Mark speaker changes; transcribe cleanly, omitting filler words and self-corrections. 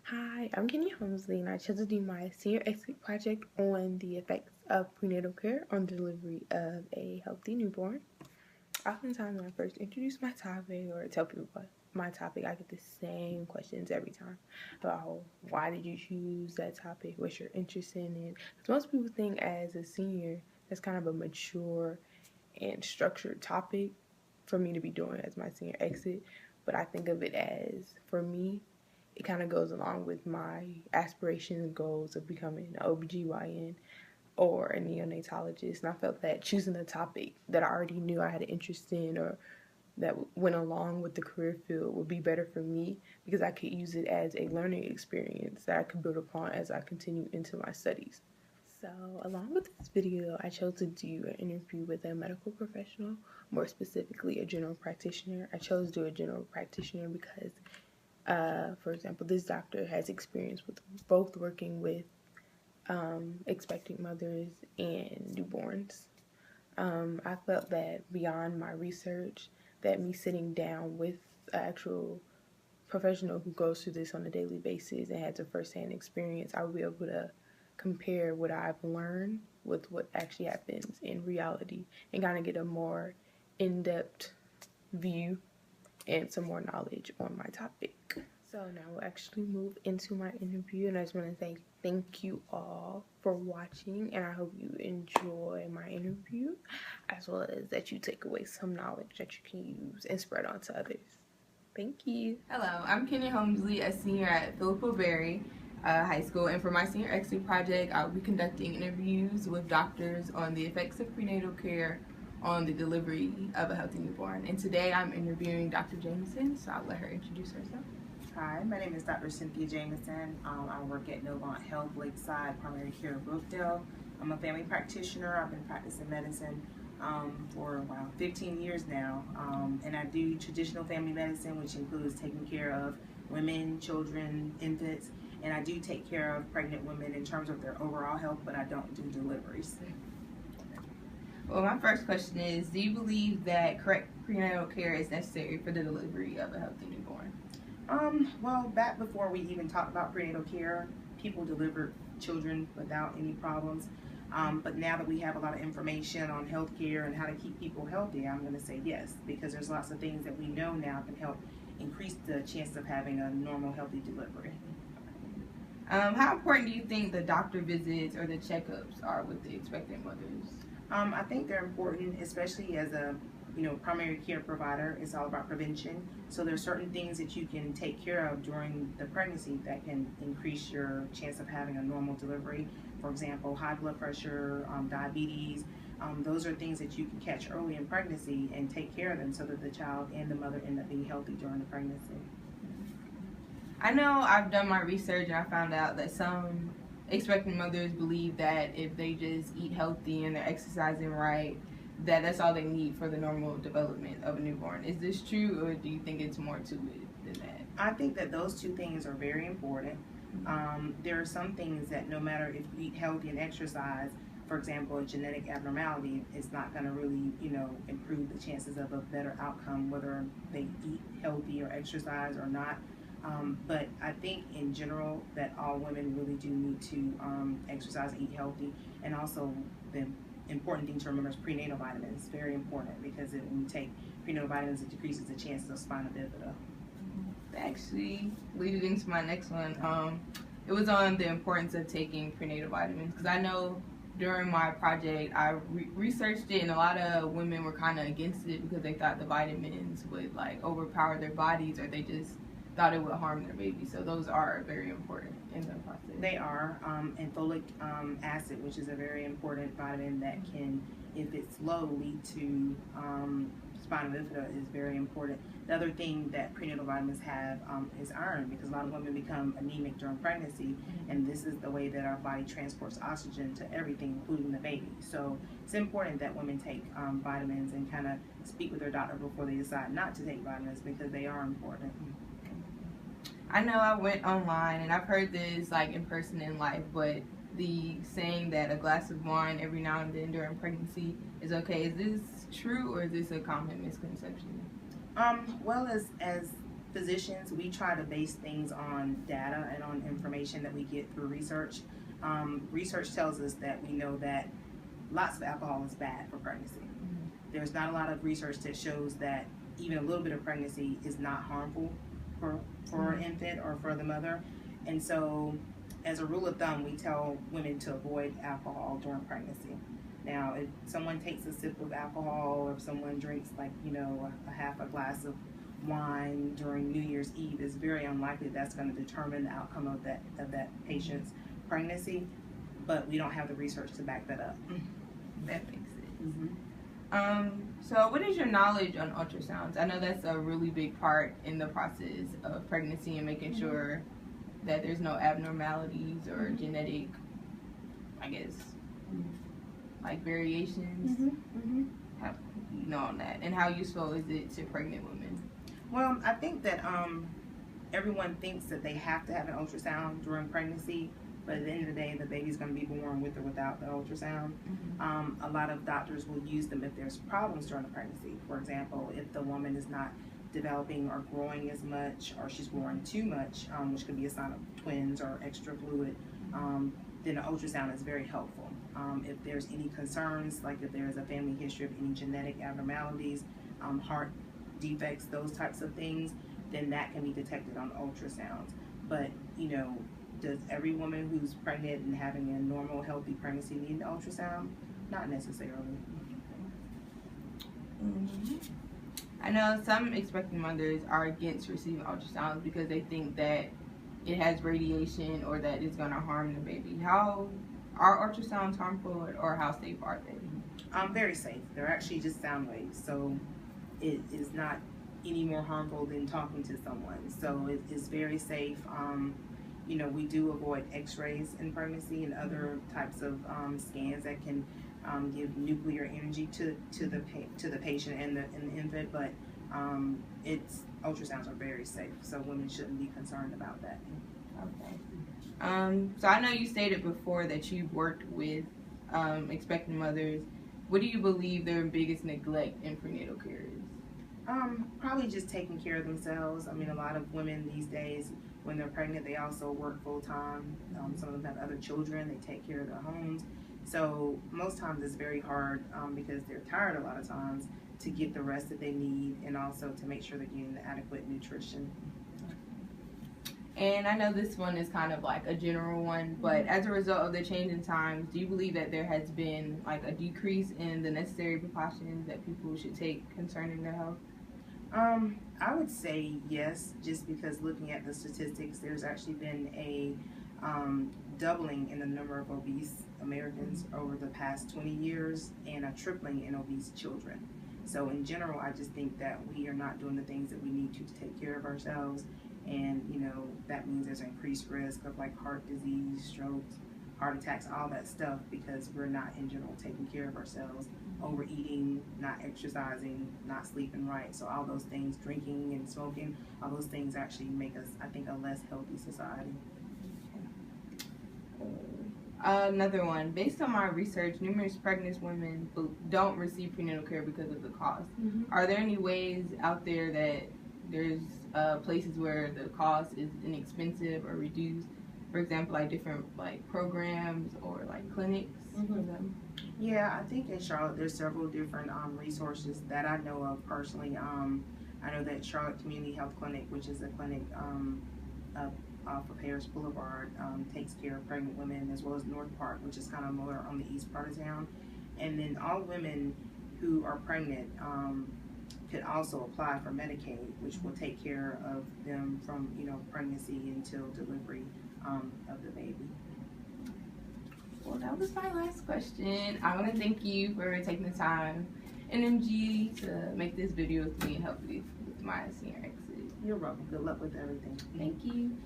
Speaker 1: Hi, I'm Kenny Holmesley, and I chose to do my senior exit project on the effects of prenatal care on the delivery of a healthy newborn. Oftentimes, when I first introduce my topic or tell people about my topic, I get the same questions every time about why did you choose that topic, what's your interest in it. Because most people think as a senior, that's kind of a mature and structured topic for me to be doing as my senior exit, but I think of it as, for me, it kind of goes along with my aspirations and goals of becoming an OBGYN or a neonatologist. And I felt that choosing a topic that I already knew I had an interest in or that went along with the career field would be better for me because I could use it as a learning experience that I could build upon as I continue into my studies. So, along with this video, I chose to do an interview with a medical professional, more specifically a general practitioner. I chose to do a general practitioner because for example, this doctor has experience with both working with expecting mothers and newborns. I felt that beyond my research, that me sitting down with an actual professional who goes through this on a daily basis and has a firsthand experience, I will be able to compare what I've learned with what actually happens in reality and kind of get a more in-depth view and some more knowledge on my topic. So now we'll actually move into my interview, and I just want to say thank you all for watching, and I hope you enjoy my interview, as well as that you take away some knowledge that you can use and spread on to others. Thank you.
Speaker 2: Hello, I'm Kenny Holmesley, a senior at Philip Berry High School, and for my senior exit project, I'll be conducting interviews with doctors on the effects of prenatal care on the delivery of a healthy newborn. And today I'm interviewing Dr. Jameson, so I'll let her introduce herself.
Speaker 3: Hi, my name is Dr. Cynthia Jameson. I work at Novant Health Lakeside Primary Care Brookdale. I'm a family practitioner. I've been practicing medicine for around 15 years now, and I do traditional family medicine, which includes taking care of women, children, infants, and I do take care of pregnant women in terms of their overall health, but I don't do deliveries.
Speaker 2: Well, my first question is, do you believe that correct prenatal care is necessary for the delivery of a healthy newborn?
Speaker 3: Well, back before we even talked about prenatal care, people delivered children without any problems. But now that we have a lot of information on healthcare and how to keep people healthy, I'm going to say yes, because there's lots of things that we know now can help increase the chance of having a normal, healthy delivery.
Speaker 2: How important do you think the doctor visits or the checkups are with the expectant mothers?
Speaker 3: I think they're important, especially as a primary care provider. It's all about prevention. So there's certain things that you can take care of during the pregnancy that can increase your chance of having a normal delivery. For example, high blood pressure, diabetes. Those are things that you can catch early in pregnancy and take care of them so that the child and the mother end up being healthy during the pregnancy.
Speaker 2: I know I've done my research and I found out that some expectant mothers believe that if they just eat healthy and they're exercising right, that's all they need for the normal development of a newborn. Is this true, or do you think it's more to it than that?
Speaker 3: I think that those two things are very important. There are some things that no matter if you eat healthy and exercise, for example, a genetic abnormality, it's not going to really, improve the chances of a better outcome, whether they eat healthy or exercise or not. But I think in general that all women really do need to exercise and eat healthy, and also the important thing to remember is prenatal vitamins. Very important, because when you take prenatal vitamins, it decreases the chances of spina bifida.
Speaker 2: Actually, leading into my next one, it was on the importance of taking prenatal vitamins, because I know during my project I researched it, and a lot of women were kind of against it because they thought the vitamins would like overpower their bodies, or they just thought it would harm their baby. So those are very important in the process.
Speaker 3: They are, and folic acid, which is a very important vitamin that can, if it's low, lead to spina bifida, is very important. The other thing that prenatal vitamins have is iron, because a lot of women become anemic during pregnancy, and this is the way that our body transports oxygen to everything, including the baby. So it's important that women take vitamins and kind of speak with their doctor before they decide not to take vitamins, because they are important.
Speaker 2: I know I went online and I've heard this like in person in life, but the saying that a glass of wine every now and then during pregnancy is okay, is this true, or is this a common misconception?
Speaker 3: Well, as physicians, we try to base things on data and on information that we get through research. Research tells us that we know that lots of alcohol is bad for pregnancy. There's not a lot of research that shows that even a little bit of pregnancy is not harmful for an infant or for the mother. And so, as a rule of thumb, we tell women to avoid alcohol during pregnancy. Now, if someone takes a sip of alcohol, or if someone drinks like, you know, a half a glass of wine during New Year's Eve, it's very unlikely that's going to determine the outcome of that patient's pregnancy. But we don't have the research to back that up.
Speaker 2: That makes sense. So what is your knowledge on ultrasounds? I know that's a really big part in the process of pregnancy and making sure that there's no abnormalities or genetic, I guess, like variations. How you know on that, and how useful is it to pregnant women?
Speaker 3: Well, I think that everyone thinks that they have to have an ultrasound during pregnancy, but at the end of the day, the baby's going to be born with or without the ultrasound. A lot of doctors will use them if there's problems during the pregnancy. For example, if the woman is not developing or growing as much, or she's growing too much, which could be a sign of twins or extra fluid, then an ultrasound is very helpful. If there's any concerns, like if there's a family history of any genetic abnormalities, heart defects, those types of things, then that can be detected on ultrasounds. But, you know, does every woman who's pregnant and having a normal, healthy pregnancy need an ultrasound? Not necessarily.
Speaker 2: I know some expecting mothers are against receiving ultrasounds because they think that it has radiation or that it's going to harm the baby. How are ultrasounds harmful, or how safe are they?
Speaker 3: Very safe. They're actually just sound waves, so it is not any more harmful than talking to someone. So it is very safe. You know, we do avoid x-rays in pregnancy and other types of scans that can give nuclear energy to the patient and the infant, but ultrasounds are very safe, so women shouldn't be concerned about that.
Speaker 2: Okay. So I know you stated before that you've worked with expecting mothers. What do you believe their biggest neglect in prenatal care is?
Speaker 3: Probably just taking care of themselves. I mean, a lot of women these days, when they're pregnant, they also work full time. Some of them have other children. They take care of their homes. So most times it's very hard because they're tired a lot of times to get the rest that they need, and also to make sure they're getting the adequate nutrition.
Speaker 2: And I know this one is kind of like a general one, but as a result of the change in times, do you believe that there has been like a decrease in the necessary precautions that people should take concerning their health?
Speaker 3: I would say yes, just because looking at the statistics, there's actually been a doubling in the number of obese Americans over the past 20 years and a tripling in obese children. So in general, I just think that we are not doing the things that we need to take care of ourselves. And, you know, that means there's an increased risk of like heart disease, strokes, heart attacks, all that stuff, because we're not in general taking care of ourselves, overeating, not exercising, not sleeping right. So all those things, drinking and smoking, all those things actually make us, I think, a less healthy society.
Speaker 2: Another one. Based on my research, numerous pregnant women don't receive prenatal care because of the cost. Are there any ways out there that there's places where the cost is inexpensive or reduced? For example, like different like programs or like clinics for them?
Speaker 3: Yeah, I think in Charlotte there's several different resources that I know of personally. I know that Charlotte Community Health Clinic, which is a clinic off of Paris Boulevard, takes care of pregnant women, as well as North Park, which is kind of more on the east part of town. And then all women who are pregnant could also apply for Medicaid, which will take care of them from, you know, pregnancy until delivery of the baby.
Speaker 2: Well, that was my last question. I want to thank you for taking the time and energy to make this video with me and help me with my senior exit.
Speaker 3: You're welcome. Good luck with everything.
Speaker 2: Thank you.